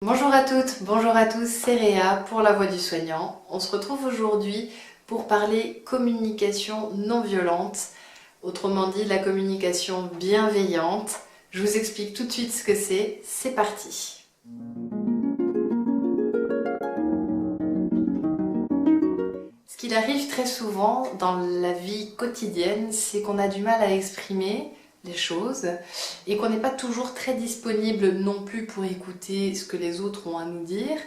Bonjour à toutes, bonjour à tous, c'est Réa pour La Voix du Soignant. On se retrouve aujourd'hui pour parler communication non violente, autrement dit la communication bienveillante. Je vous explique tout de suite ce que c'est parti. Ce qu'il arrive très souvent dans la vie quotidienne, c'est qu'on a du mal à exprimer les choses et qu'on n'est pas toujours très disponible non plus pour écouter ce que les autres ont à nous dire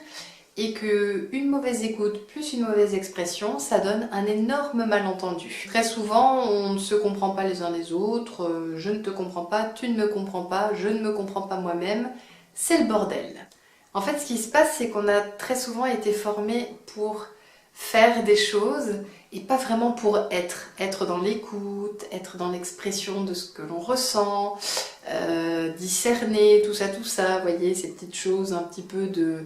et qu'une mauvaise écoute plus une mauvaise expression, ça donne un énorme malentendu. Très souvent, on ne se comprend pas les uns les autres, je ne te comprends pas, tu ne me comprends pas, je ne me comprends pas moi-même, c'est le bordel. En fait, ce qui se passe, c'est qu'on a très souvent été formés pour faire des choses et pas vraiment pour être dans l'écoute, être dans l'expression de ce que l'on ressent, discerner tout ça, vous voyez, ces petites choses un petit peu de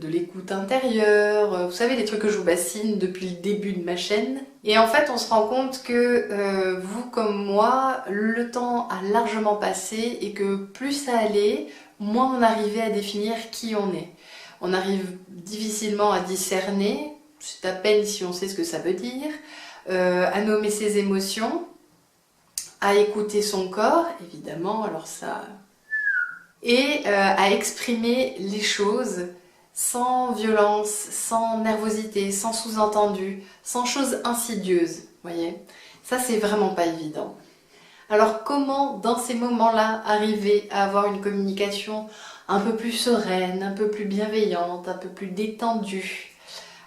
l'écoute intérieure, vous savez, les trucs que je vous bassine depuis le début de ma chaîne. Et en fait, on se rend compte que vous comme moi, le temps a largement passé et que plus ça allait, moins on arrivait à définir qui on est. On arrive difficilement à discerner, c'est à peine si on sait ce que ça veut dire, à nommer ses émotions, à écouter son corps, évidemment, alors ça... et à exprimer les choses sans violence, sans nervosité, sans sous-entendu, sans choses insidieuses, voyez. Ça, c'est vraiment pas évident. Alors comment, dans ces moments-là, arriver à avoir une communication un peu plus sereine, un peu plus bienveillante, un peu plus détendue?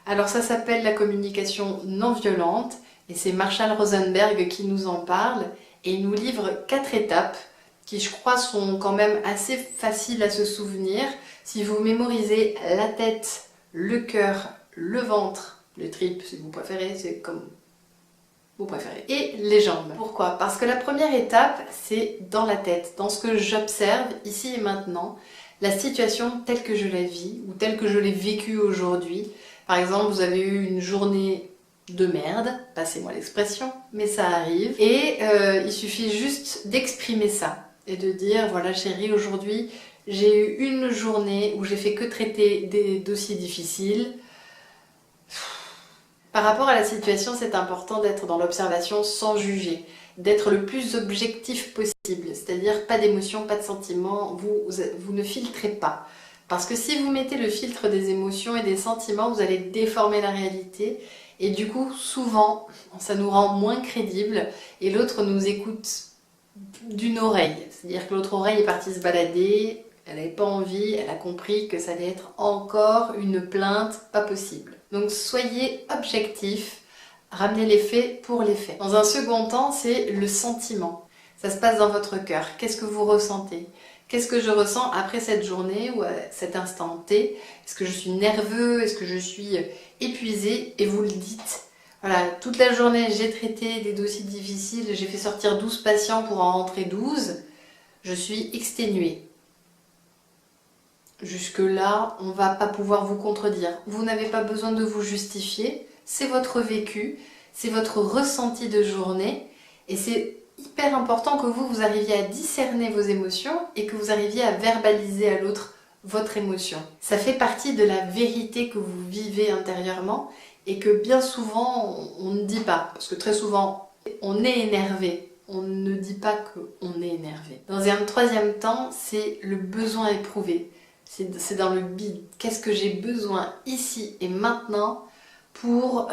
Alors ça s'appelle la communication non violente et c'est Marshall Rosenberg qui nous en parle et il nous livre 4 étapes qui je crois sont quand même assez faciles à se souvenir si vous mémorisez la tête, le cœur, le ventre, le trip si vous préférez, c'est comme vous préférez, et les jambes. Pourquoi? Parce que la première étape c'est dans la tête, dans ce que j'observe ici et maintenant, la situation telle que je la vis ou telle que je l'ai vécue aujourd'hui. Par exemple, vous avez eu une journée de merde, passez-moi l'expression, mais ça arrive. Et il suffit juste d'exprimer ça et de dire, voilà chérie, aujourd'hui j'ai eu une journée où j'ai fait que traiter des dossiers difficiles. Par rapport à la situation, c'est important d'être dans l'observation sans juger, d'être le plus objectif possible, c'est-à-dire pas d'émotion, pas de sentiments, vous ne filtrez pas. Parce que si vous mettez le filtre des émotions et des sentiments, vous allez déformer la réalité et du coup, souvent, ça nous rend moins crédibles et l'autre nous écoute d'une oreille. C'est-à-dire que l'autre oreille est partie se balader, elle n'avait pas envie, elle a compris que ça allait être encore une plainte pas possible. Donc soyez objectif, ramenez les faits pour les faits. Dans un second temps, c'est le sentiment. Ça se passe dans votre cœur. Qu'est-ce que vous ressentez? Qu'est-ce que je ressens après cette journée ou à cet instant T? Est-ce que je suis nerveux? Est-ce que je suis épuisée? Et vous le dites. Voilà, toute la journée, j'ai traité des dossiers difficiles, j'ai fait sortir 12 patients pour en rentrer 12. Je suis exténuée. Jusque-là, on ne va pas pouvoir vous contredire. Vous n'avez pas besoin de vous justifier. C'est votre vécu, c'est votre ressenti de journée. Et c'est hyper important que vous arriviez à discerner vos émotions et que vous arriviez à verbaliser à l'autre votre émotion. Ça fait partie de la vérité que vous vivez intérieurement et que bien souvent on ne dit pas. Parce que très souvent on est énervé, on ne dit pas qu'on est énervé. Dans un troisième temps, c'est le besoin éprouvé. C'est dans le bide. Qu'est-ce que j'ai besoin ici et maintenant pour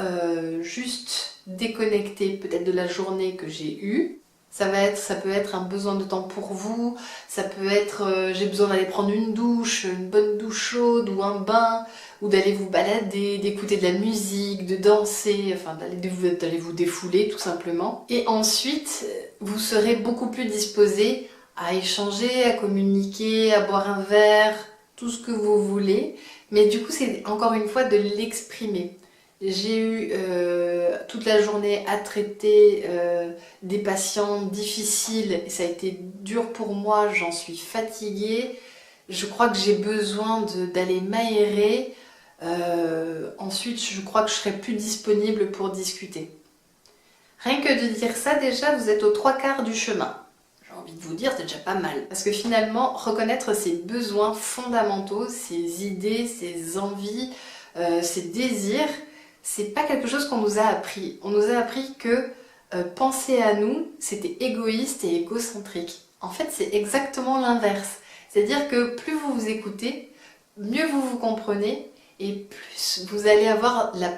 juste déconnecter peut-être de la journée que j'ai eue. Ça peut être un besoin de temps pour vous, ça peut être j'ai besoin d'aller prendre une douche, une bonne douche chaude ou un bain, ou d'aller vous balader, d'écouter de la musique, de danser, enfin d'aller vous défouler tout simplement. Et ensuite, vous serez beaucoup plus disposé à échanger, à communiquer, à boire un verre, tout ce que vous voulez. Mais du coup, c'est encore une fois de l'exprimer. J'ai eu toute la journée à traiter des patients difficiles et ça a été dur pour moi, j'en suis fatiguée. Je crois que j'ai besoin d'aller m'aérer. Ensuite, je crois que je serai plus disponible pour discuter. Rien que de dire ça, déjà, vous êtes aux 3/4 du chemin. J'ai envie de vous dire, c'est déjà pas mal. Parce que finalement, reconnaître ses besoins fondamentaux, ses idées, ses envies, ses désirs, c'est pas quelque chose qu'on nous a appris. On nous a appris que penser à nous, c'était égoïste et égocentrique. En fait, c'est exactement l'inverse. C'est-à-dire que plus vous vous écoutez, mieux vous vous comprenez et plus vous allez avoir la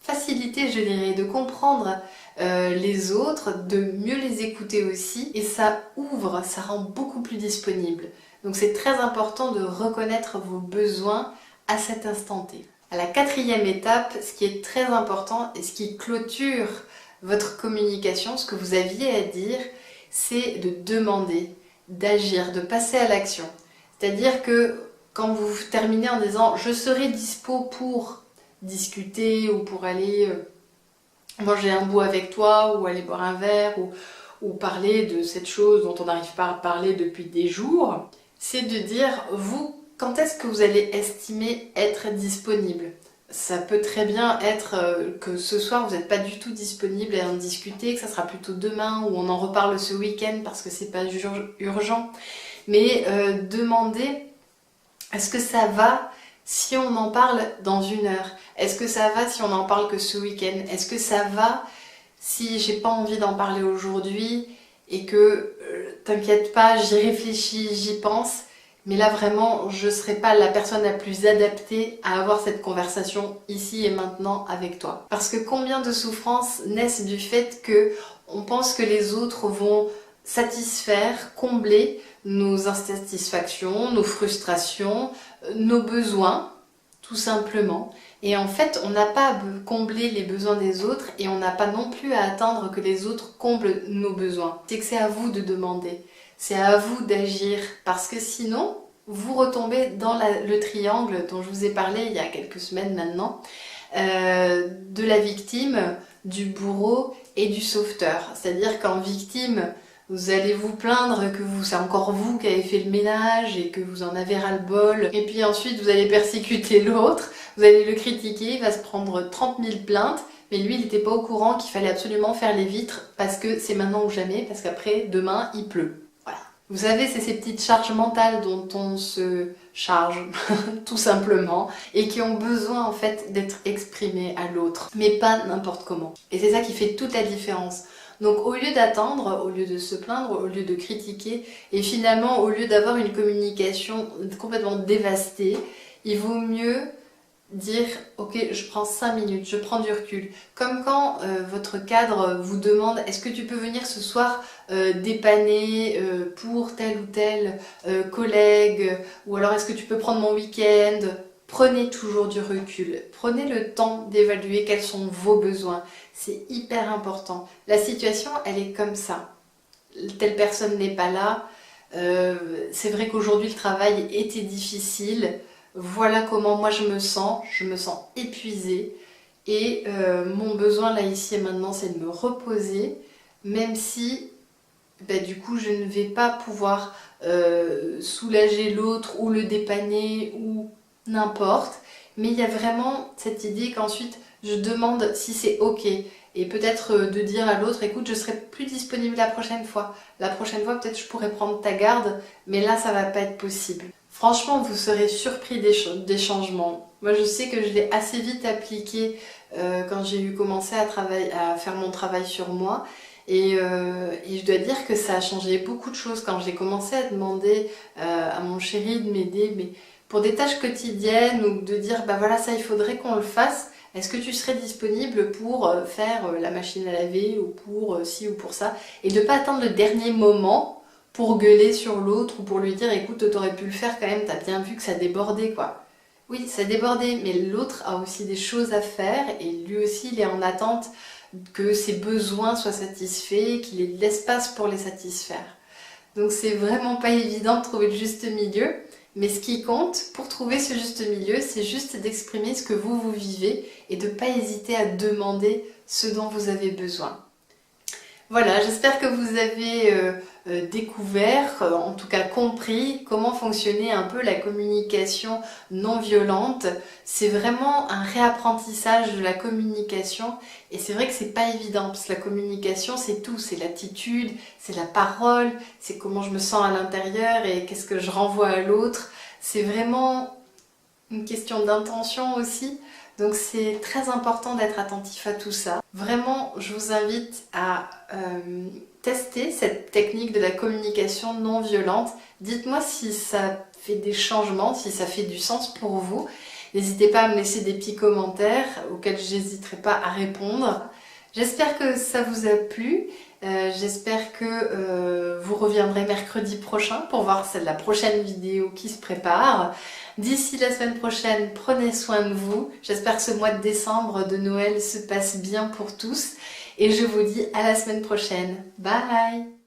facilité, je dirais, de comprendre les autres, de mieux les écouter aussi, et ça ouvre, ça rend beaucoup plus disponible. Donc c'est très important de reconnaître vos besoins à cet instant T. À la 4e étape, ce qui est très important et ce qui clôture votre communication, ce que vous aviez à dire, c'est de demander, d'agir, de passer à l'action. C'est-à-dire que quand vous terminez en disant « je serai dispo pour discuter ou pour aller manger un bout avec toi ou aller boire un verre ou parler de cette chose dont on n'arrive pas à parler depuis des jours », c'est de dire « vous, quand est-ce que vous allez estimer être disponible ?» Ça peut très bien être que ce soir vous n'êtes pas du tout disponible à en discuter, que ça sera plutôt demain ou on en reparle ce week-end parce que c'est pas urgent. Mais demandez, est-ce que ça va si on en parle dans 1 heure? Est-ce que ça va si on n'en parle que ce week-end? Est-ce que ça va si j'ai pas envie d'en parler aujourd'hui et que t'inquiète pas, j'y réfléchis, j'y pense, mais là vraiment je serai pas la personne la plus adaptée à avoir cette conversation ici et maintenant avec toi. Parce que combien de souffrances naissent du fait que on pense que les autres vont satisfaire, combler nos insatisfactions, nos frustrations, nos besoins, tout simplement. Et en fait, on n'a pas à combler les besoins des autres et on n'a pas non plus à attendre que les autres comblent nos besoins. C'est que c'est à vous de demander, c'est à vous d'agir, parce que sinon, vous retombez dans le triangle dont je vous ai parlé il y a quelques semaines maintenant, de la victime, du bourreau et du sauveteur. C'est-à-dire qu'en victime, vous allez vous plaindre que c'est encore vous qui avez fait le ménage et que vous en avez ras-le-bol. Et puis ensuite, vous allez persécuter l'autre, vous allez le critiquer, il va se prendre 30 000 plaintes. Mais lui, il n'était pas au courant qu'il fallait absolument faire les vitres parce que c'est maintenant ou jamais, parce qu'après, demain, il pleut. Voilà. Vous savez, c'est ces petites charges mentales dont on se charge, tout simplement, et qui ont besoin en fait d'être exprimées à l'autre, mais pas n'importe comment. Et c'est ça qui fait toute la différence. Donc au lieu d'attendre, au lieu de se plaindre, au lieu de critiquer, et finalement au lieu d'avoir une communication complètement dévastée, il vaut mieux dire ok, je prends 5 minutes, je prends du recul. Comme quand votre cadre vous demande est-ce que tu peux venir ce soir dépanner pour tel ou tel collègue, ou alors est-ce que tu peux prendre mon week-end. Prenez toujours du recul, prenez le temps d'évaluer quels sont vos besoins, c'est hyper important. La situation, elle est comme ça. Telle personne n'est pas là, c'est vrai qu'aujourd'hui le travail était difficile, voilà comment moi je me sens épuisée et mon besoin là ici et maintenant c'est de me reposer, même si du coup je ne vais pas pouvoir soulager l'autre ou le dépanner ou n'importe, mais il y a vraiment cette idée qu'ensuite je demande si c'est ok et peut-être de dire à l'autre écoute, je serai plus disponible la prochaine fois peut-être je pourrais prendre ta garde, mais là ça va pas être possible. Franchement, vous serez surpris des changements. Moi je sais que je l'ai assez vite appliqué quand j'ai commencé à faire mon travail sur moi. Et je dois dire que ça a changé beaucoup de choses quand j'ai commencé à demander à mon chéri de m'aider, mais pour des tâches quotidiennes ou de dire bah voilà ça il faudrait qu'on le fasse, est-ce que tu serais disponible pour faire la machine à laver ou pour ci ou pour ça, et de ne pas attendre le dernier moment pour gueuler sur l'autre ou pour lui dire écoute t'aurais pu le faire quand même, t'as bien vu que ça débordait quoi. Oui ça débordait, mais l'autre a aussi des choses à faire et lui aussi il est en attente que ses besoins soient satisfaits, qu'il ait de l'espace pour les satisfaire. Donc c'est vraiment pas évident de trouver le juste milieu, mais ce qui compte pour trouver ce juste milieu, c'est juste d'exprimer ce que vous vivez et de ne pas hésiter à demander ce dont vous avez besoin. Voilà, j'espère que vous avez découvert, en tout cas compris, comment fonctionnait un peu la communication non violente. C'est vraiment un réapprentissage de la communication et c'est vrai que c'est pas évident parce que la communication c'est tout, c'est l'attitude, c'est la parole, c'est comment je me sens à l'intérieur et qu'est-ce que je renvoie à l'autre. C'est vraiment une question d'intention aussi. Donc c'est très important d'être attentif à tout ça. Vraiment, je vous invite à tester cette technique de la communication non violente. Dites-moi si ça fait des changements, si ça fait du sens pour vous. N'hésitez pas à me laisser des petits commentaires auxquels je n'hésiterai pas à répondre. J'espère que ça vous a plu. J'espère que vous reviendrez mercredi prochain pour voir la prochaine vidéo qui se prépare. D'ici la semaine prochaine, prenez soin de vous. J'espère que ce mois de décembre de Noël se passe bien pour tous. Et je vous dis à la semaine prochaine. Bye!